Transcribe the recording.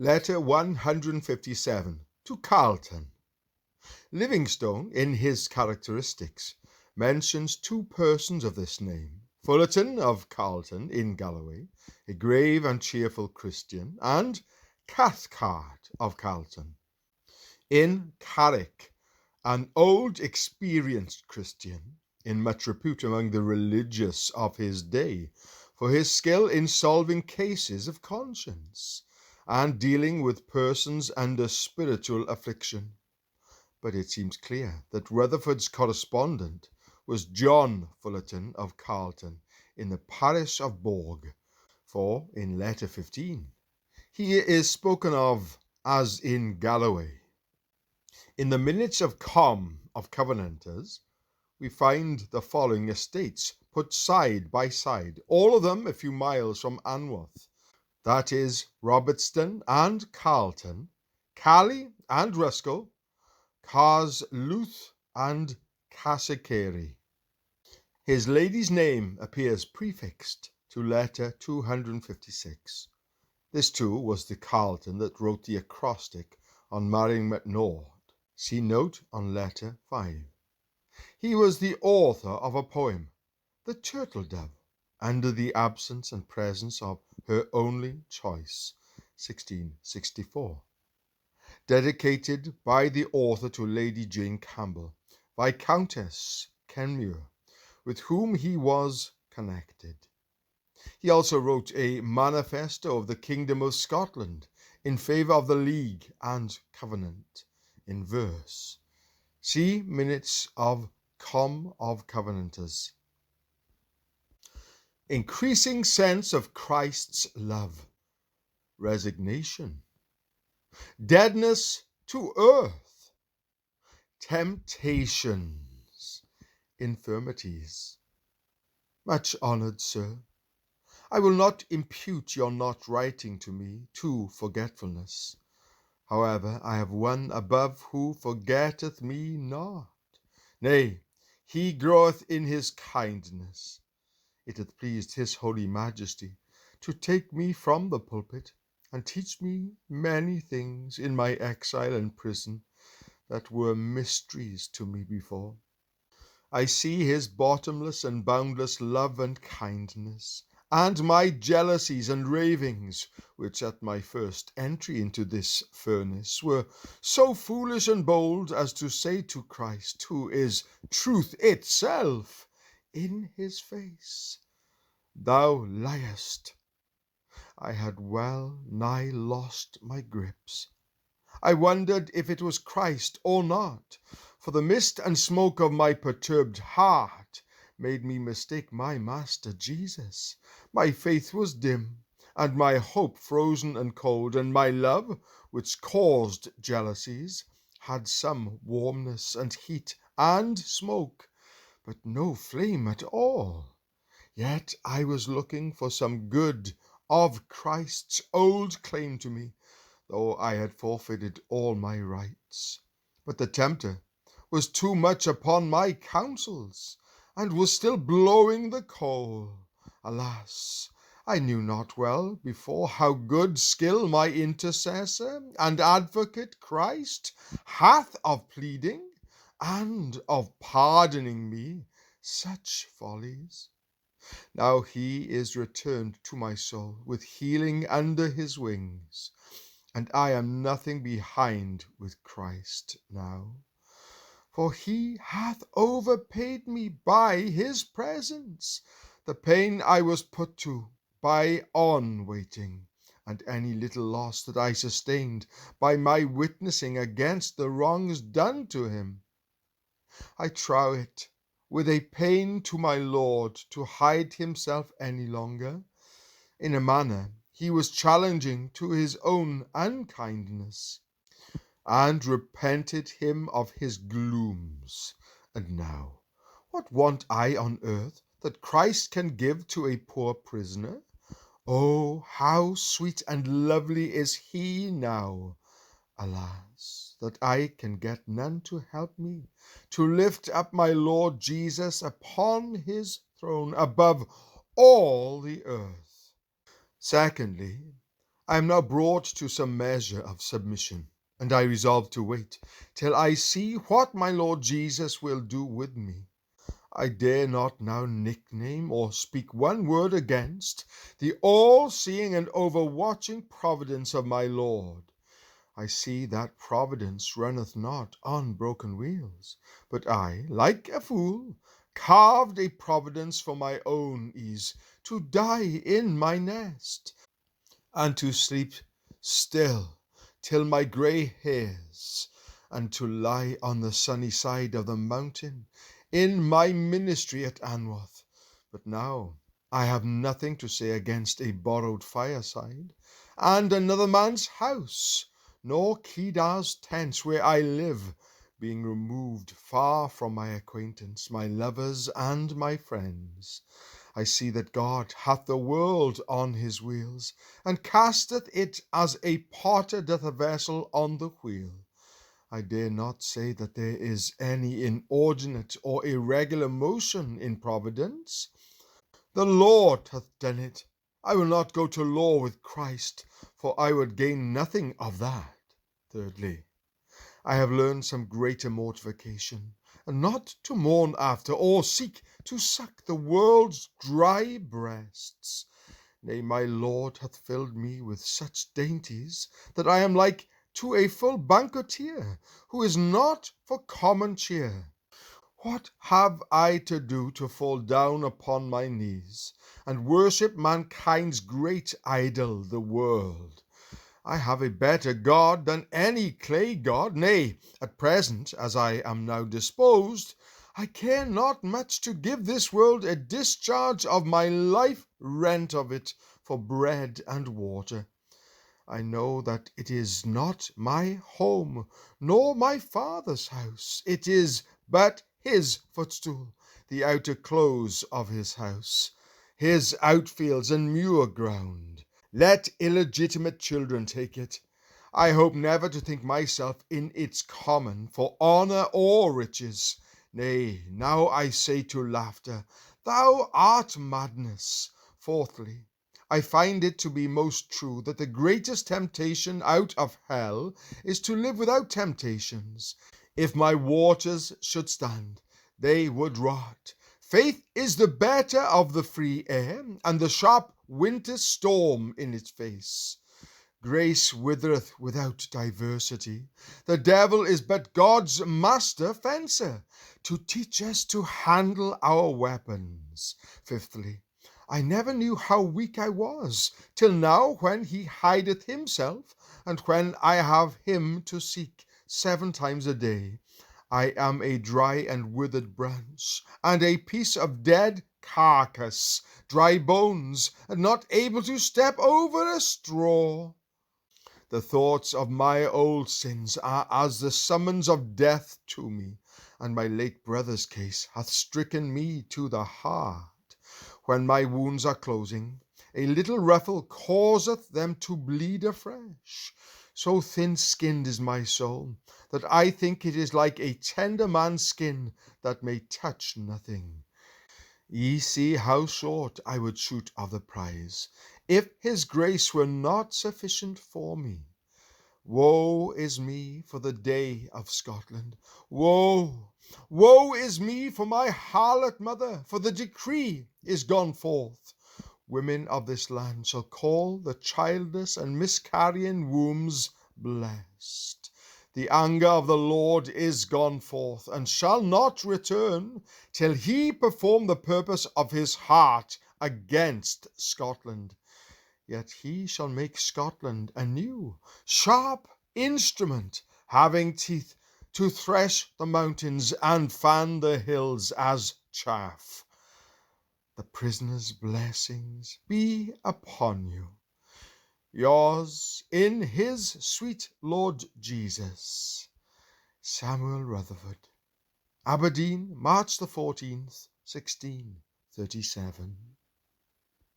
Letter 157 to Carleton. Livingstone, in his characteristics, mentions two persons of this name: Fullerton of Carleton in Galloway, a grave and cheerful Christian, and Cathcart of Carleton in Carrick, an old experienced Christian, in much repute among the religious of his day for his skill in solving cases of conscience and dealing with persons under spiritual affliction. But it seems clear that Rutherford's correspondent was John Fullerton of Carleton in the parish of Bourg, for in letter 15 he is spoken of as in Galloway. In the minutes of Covenanters, we find the following estates put side by side, all of them a few miles from Anworth. That is, Robertson and Carleton, Cally and Ruskell, Carsluth and Cassicary. His lady's name appears prefixed to letter 256. This too was the Carleton that wrote the acrostic on marrying Macnaught. See note on letter 5. He was the author of a poem, The Turtle Dove, under the absence and presence of her only choice, 1664. Dedicated by the author to Lady Jane Campbell, Viscountess Kenmure, with whom he was connected. He also wrote a manifesto of the Kingdom of Scotland in favour of the League and Covenant in verse. See minutes of Covenanters. Increasing sense of Christ's love. Resignation. Deadness to earth. Temptations. Infirmities. Much honoured Sir, I will not impute your not writing to me to forgetfulness. However, I have one above who forgetteth me not. Nay, he groweth in his kindness. It hath pleased his holy majesty to take me from the pulpit and teach me many things in my exile and prison that were mysteries to me before. I see his bottomless and boundless love and kindness, and my jealousies and ravings, which at my first entry into this furnace were so foolish and bold as to say to Christ, who is truth itself, in his face, Thou liest. I had well nigh lost my grips. I wondered if it was Christ or not, for the mist and smoke of my perturbed heart made me mistake my Master Jesus. My faith was dim, and my hope frozen and cold, and my love, which caused jealousies, had some warmness and heat and smoke, but no flame at all. Yet I was looking for some good of Christ's old claim to me, though I had forfeited all my rights. But the tempter was too much upon my counsels, and was still blowing the coal. Alas, I knew not well before how good skill my intercessor and advocate Christ hath of pleading and of pardoning me such follies. Now he is returned to my soul with healing under his wings, and I am nothing behind with Christ now. For he hath overpaid me by his presence the pain I was put to by on-waiting, and any little loss that I sustained by my witnessing against the wrongs done to him. I trow it with a pain to my Lord to hide himself any longer. In a manner he was challenging to his own unkindness, and repented him of his glooms. And now, what want I on earth that Christ can give to a poor prisoner? Oh, how sweet and lovely is he now! Alas, that I can get none to help me to lift up my Lord Jesus upon his throne above all the earth. Secondly, I am now brought to some measure of submission, and I resolve to wait till I see what my Lord Jesus will do with me. I dare not now nickname or speak one word against the all-seeing and overwatching providence of my Lord. I see that providence runneth not on broken wheels, but I, like a fool, carved a providence for my own ease, to die in my nest, and to sleep still till my grey hairs, and to lie on the sunny side of the mountain in my ministry at Anworth. But now I have nothing to say against a borrowed fireside, and another man's house, nor Kedar's tents where I live, being removed far from my acquaintance, my lovers, and my friends. I see that God hath the world on his wheels, and casteth it as a potter doth a vessel on the wheel. I dare not say that there is any inordinate or irregular motion in providence. The Lord hath done it. I will not go to law with Christ, for I would gain nothing of that. Thirdly, I have learned some greater mortification, and not to mourn after, or seek to suck the world's dry breasts. Nay, my Lord hath filled me with such dainties, that I am like to a full banqueteer, who is not for common cheer. What have I to do to fall down upon my knees, and worship mankind's great idol, the world? I have a better God than any clay god. Nay, at present, as I am now disposed, I care not much to give this world a discharge of my life rent of it for bread and water. I know that it is not my home, nor my Father's house. It is but his footstool, the outer close of his house, his outfields and muir ground. Let illegitimate children take it. I hope never to think myself in its common for honour or riches. Nay, now I say to laughter, thou art madness. Fourthly, I find it to be most true that the greatest temptation out of hell is to live without temptations. If my waters should stand, they would rot. Faith is the better of the free air, and the sharp winter storm in its face. Grace withereth without diversity. The devil is but God's master fencer, to teach us to handle our weapons. Fifthly, I never knew how weak I was, till now, when he hideth himself, and when I have him to seek 7 times a day. I am a dry and withered branch, and a piece of dead carcass, dry bones, and not able to step over a straw. The thoughts of my old sins are as the summons of death to me, and my late brother's case hath stricken me to the heart. When my wounds are closing, a little ruffle causeth them to bleed afresh. So thin-skinned is my soul, that I think it is like a tender man's skin that may touch nothing. Ye see how short I would shoot of the prize, if his grace were not sufficient for me. Woe is me for the day of Scotland. Woe, woe is me for my harlot mother, for the decree is gone forth. Women of this land shall call the childless and miscarrying wombs blessed. The anger of the Lord is gone forth, and shall not return, till he perform the purpose of his heart against Scotland. Yet he shall make Scotland a new, sharp instrument, having teeth, to thresh the mountains and fan the hills as chaff. The prisoner's blessings be upon you. Yours, in his sweet Lord Jesus, Samuel Rutherford. Aberdeen, March the 14th, 1637.